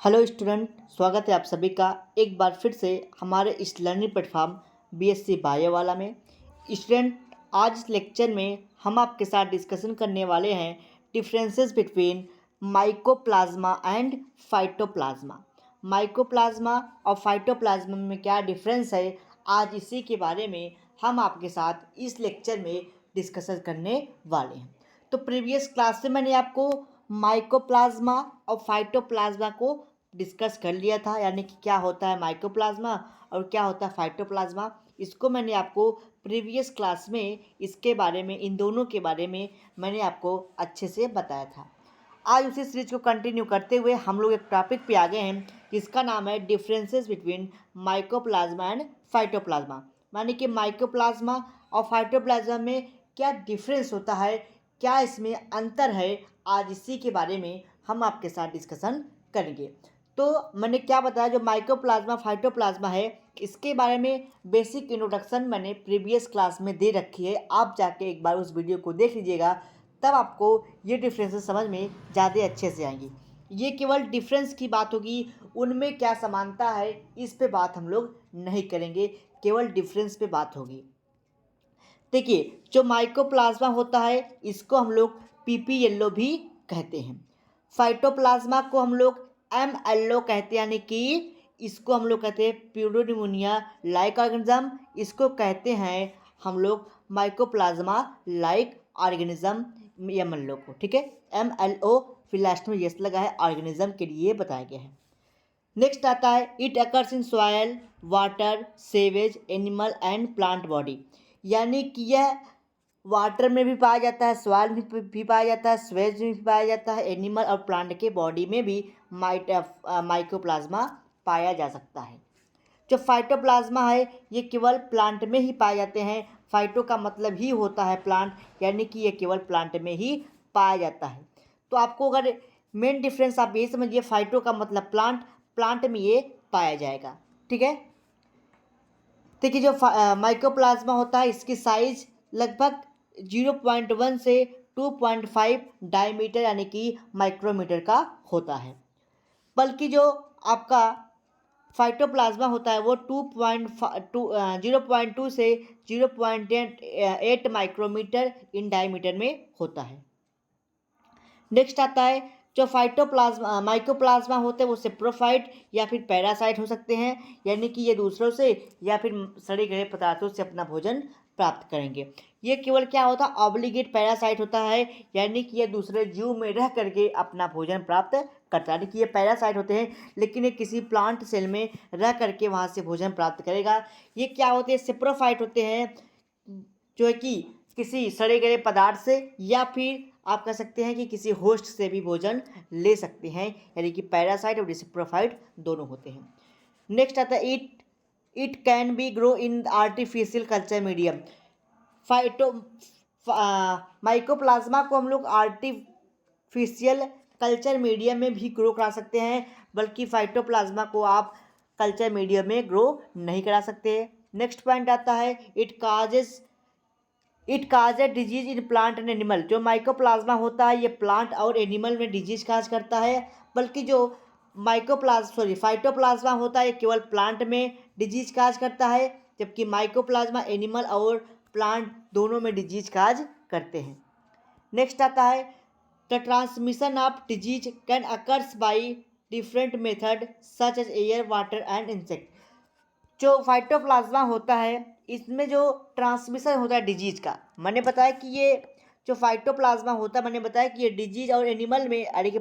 Hello student, स्वागत है आप सभी का एक बार फिर से हमारे इस लर्निंग प्लेटफॉर्म बीएससी बायो वाला में। स्टूडेंट, आज इस लेक्चर में हम आपके साथ डिस्कशन करने वाले हैं differences between mycoplasma and phytoplasma. Mycoplasma और फाइटोप्लाज्मा में क्या डिफरेंस है, आज इसी के बारे में हम आपके साथ इस लेक्चर में डिस्कशन करने वाले हैं। तो प्रीवियस क्लास में मैंने आपको माइकोप्लाज्मा और फाइटोप्लाज्मा को डिस्कस कर लिया था, यानी कि क्या होता है माइकोप्लाज्मा और क्या होता है फाइटोप्लाज्मा। इसको मैंने आपको प्रीवियस क्लास में इसके बारे में, इन दोनों के बारे में मैंने आपको अच्छे से बताया था। आज उसी सीरीज को कंटिन्यू करते हुए हम लोग एक टॉपिक पे आ गए हैं, जिसका नाम है differences between mycoplasma and phytoplasma. यानी कि माइकोप्लाज्मा और फाइटोप्लाज्मा में क्या डिफरेंस होता है, क्या इसमें अंतर है, आज इसी के बारे में हम आपके साथ डिस्कशन करेंगे। तो मैंने क्या बताया, जो माइकोप्लाज्मा फाइटोप्लाज्मा है इसके बारे में बेसिक इंट्रोडक्शन मैंने प्रीवियस क्लास में दे रखी है। आप जाके एक बार उस वीडियो को देख लीजिएगा, तब आपको ये डिफरेंसेस समझ में ज़्यादा अच्छे से आएंगी। ये केवल डिफरेंस की बात होगी, उनमें क्या समानता है इस पे बात हम लोग नहीं करेंगे, केवल डिफरेंस पे बात होगी। देखिए, जो माइकोप्लाज्मा होता है इसको हम लोग पीपी येल्लो भी कहते हैं। फाइटोप्लाज्मा को हम लोग एम एल्लो कहते हैं, यानी कि इसको हम लोग कहते हैं प्यूडोनिमोनिया लाइक ऑर्गेनिज्म। इसको कहते हैं हम लोग mycoplasma like organism, M L O को, ठीक है। एम एल ओ फिर लास्ट में यस लगा है, ऑर्गेनिज्म के लिए बताया गया है। नेक्स्ट आता है it occurs in soil, water, sewage, animal and plant body. यानी कि यह वाटर में भी पाया जाता है, सॉइल में भी पाया जाता है, स्वेज में भी पाया जाता है, एनिमल और प्लांट के बॉडी में भी माइकोप्लाज्मा पाया जा सकता है। जो फाइटोप्लाज्मा है ये केवल प्लांट में ही पाए जाते हैं। फाइटो का मतलब ही होता है प्लांट, यानी कि ये केवल प्लांट में ही पाया जाता है। तो आपको अगर मेन डिफरेंस आप ये समझिए, फाइटो का मतलब प्लांट, प्लांट में ये पाया जाएगा, ठीक है। देखिए, जो माइकोप्लाज्मा होता है इसकी साइज लगभग 0.1 से 2.5 डायमीटर यानी कि माइक्रोमीटर का होता है। बल्कि जो आपका फाइटोप्लाज्मा होता है वो 0.2 से 0.8 माइक्रोमीटर इन डायमीटर में होता है। नेक्स्ट आता है, जो फाइटोप्लाज्मा माइकोप्लाज्मा होते हैं वो सेप्रोफाइट या फिर पैरासाइट हो सकते हैं, यानी कि ये दूसरों से या फिर सड़े गले पदार्थों से अपना भोजन प्राप्त करेंगे। ये केवल क्या होता है, ऑब्लिगेट पैरासाइट होता है, यानी कि ये दूसरे जीव में रह करके अपना भोजन प्राप्त करता है। यानी कि ये पैरासाइट होते हैं, लेकिन ये किसी प्लांट सेल में रह करके वहाँ से भोजन प्राप्त करेगा। ये क्या होते हैं, सेप्रोफाइट होते हैं, जो है कि किसी सड़े गले पदार्थ से या फिर आप कह सकते हैं कि किसी होस्ट से भी भोजन ले सकते हैं, यानी कि पैरासाइट और डिसेप्रोफाइट दोनों होते हैं। नेक्स्ट आता है it can be grow in artificial culture medium. Phyto mycoplasma को हम लोग आर्टिफिशियल कल्चर मीडियम में भी ग्रो करा सकते हैं, बल्कि फाइटोप्लाज्मा को आप कल्चर मीडियम में ग्रो नहीं करा सकते। नेक्स्ट पॉइंट आता है it cause a disease in plant and animal. जो माइकोप्लाज्मा होता है ये प्लांट और एनिमल में डिजीज काज करता है, बल्कि जो फाइटोप्लाज्मा होता है ये केवल प्लांट में डिजीज काज करता है, जबकि माइकोप्लाज्मा एनिमल और प्लांट दोनों में डिजीज काज करते हैं। नेक्स्ट आता है the transmission of disease can occurs by different method such as air, water and insect. जो फाइटोप्लाज्मा होता है इसमें जो ट्रांसमिशन होता है डिजीज का, मैंने बताया कि ये जो फाइटोप्लाज्मा होता है, मैंने बताया कि ये डिजीज और एनिमल में, यानी कि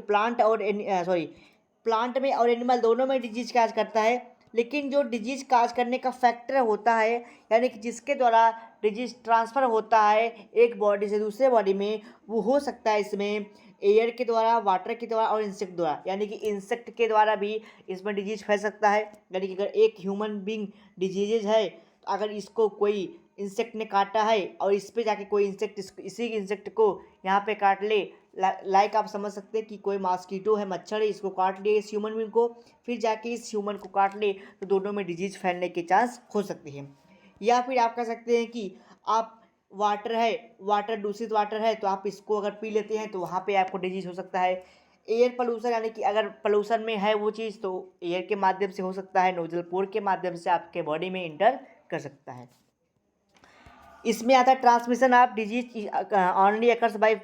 प्लांट में और एनिमल दोनों में डिजीज काज करता है। लेकिन जो डिजीज काज करने का फैक्टर होता है, यानी कि जिसके द्वारा डिजीज ट्रांसफ़र होता है एक बॉडी से दूसरे बॉडी में, वो हो सकता है इसमें एयर के द्वारा, वाटर के द्वारा और इंसेक्ट द्वारा। यानी कि इंसेक्ट के द्वारा भी इसमें डिजीज फैल सकता है। यानी कि अगर एक ह्यूमन बींग डिजीजेज है, तो अगर इसको कोई इंसेक्ट ने काटा है और इस पे जाके कोई इंसेक्ट इसी इंसेक्ट को यहाँ पे काट ले, लाइक आप समझ सकते हैं कि कोई मॉस्किटो है, मच्छर है, इसको काट लिए इस ह्यूमन बींग को, फिर जाके इस ह्यूमन को काट ले, तो दोनों में डिजीज फैलने के चांस हो सकते हैं। या फिर आप कह सकते हैं कि आप वाटर है, वाटर दूषित वाटर है, तो आप इसको अगर पी लेते हैं तो वहाँ पे आपको डिजीज हो सकता है। एयर पोल्यूशन यानी कि अगर पोल्यूशन में है वो चीज़ तो एयर के माध्यम से हो सकता है, नोजल पोर के माध्यम से आपके बॉडी में इंटर कर सकता है। इसमें आता है transmission of disease only occurs by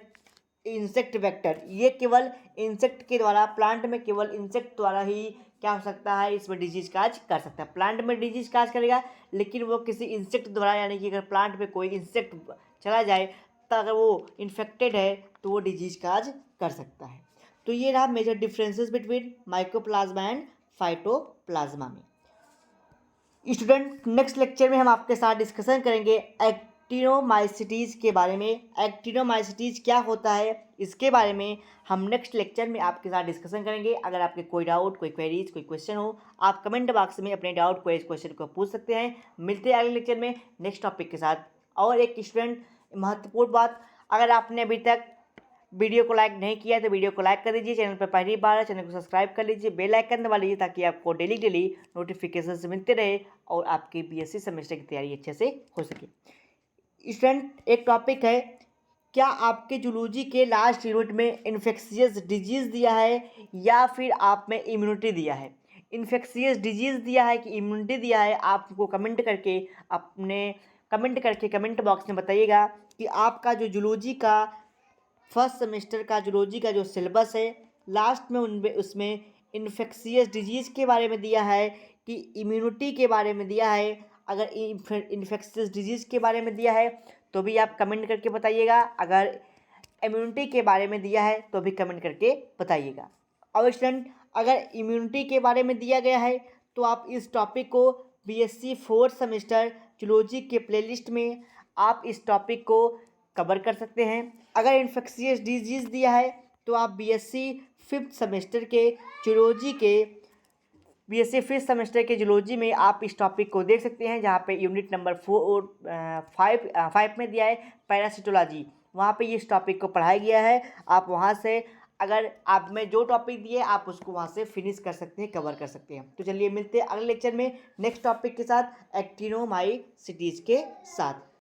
insect vector. ये केवल इंसेक्ट के द्वारा, प्लांट में केवल इंसेक्ट द्वारा ही क्या हो सकता है, इसमें डिजीज काज कर सकता है। प्लांट में डिजीज काज करेगा लेकिन वो किसी इंसेक्ट द्वारा, यानी कि अगर प्लांट में कोई इंसेक्ट चला जाए तो अगर वो इन्फेक्टेड है तो वो डिजीज काज कर सकता है। तो ये रहा major differences between mycoplasma and phytoplasma में। स्टूडेंट, नेक्स्ट लेक्चर में हम आपके साथ डिस्कशन करेंगे एक्टिनोमाइसिटीज़ के बारे में। एक्टिनोमाइसिटीज़ क्या होता है इसके बारे में हम नेक्स्ट लेक्चर में आपके साथ डिस्कशन करेंगे। अगर आपके कोई डाउट, कोई क्वेरीज, कोई क्वेश्चन हो, आप कमेंट बॉक्स में अपने डाउट, क्वेरीज, क्वेश्चन को पूछ सकते हैं। मिलते हैं अगले लेक्चर में नेक्स्ट टॉपिक के साथ। और एक स्टूडेंट, महत्वपूर्ण बात, अगर आपने अभी तक वीडियो को लाइक नहीं किया तो वीडियो को लाइक कर दीजिए। चैनल पर पहली बार है, चैनल को सब्सक्राइब कर लीजिए, बेल आइकन दबा लीजिए ताकि आपको डेली नोटिफिकेशन मिलते रहे और आपकी बीएससी सेमेस्टर की तैयारी अच्छे से हो सके। स्टूडेंट, एक टॉपिक है, क्या आपके जूलॉजी के लास्ट यूनिट में इन्फेक्शियस डिजीज़ दिया है या फिर आप में इम्यूनिटी दिया है? इन्फेक्शियस डिजीज़ दिया है कि इम्यूनिटी दिया है, आपको कमेंट करके कमेंट बॉक्स में बताइएगा कि आपका जो जूलॉजी का फर्स्ट सेमेस्टर का जूलॉजी का जो सिलेबस है लास्ट में उसमें इन्फेक्शियस डिजीज़ के बारे में दिया है कि इम्यूनिटी के बारे में दिया है। अगर इन्फेक्शियस डिजीज़ के बारे में दिया है तो भी आप कमेंट करके बताइएगा, अगर इम्यूनिटी के बारे में दिया है तो भी कमेंट करके बताइएगा। और स्टूडेंट, अगर इम्यूनिटी के बारे में दिया गया है तो आप इस टॉपिक को बीएससी फोर्थ सेमेस्टर जूलॉजी के प्लेलिस्ट में आप इस टॉपिक को कवर कर सकते हैं। अगर इन्फेक्शियस डिजीज़ दिया है तो आप बीएससी फिफ्थ सेमेस्टर के जूलॉजी में आप इस टॉपिक को देख सकते हैं, जहाँ पे यूनिट नंबर 5 में दिया है पैरासिटोलॉजी। वहाँ पे इस टॉपिक को पढ़ाया गया है। आप वहाँ से, अगर आप में जो टॉपिक दिए आप उसको वहाँ से फिनिश कर सकते हैं, कवर कर सकते हैं। तो चलिए मिलते हैं अगले लेक्चर में नेक्स्ट टॉपिक के साथ, एक्टिनोमाइसिटीज़ के साथ।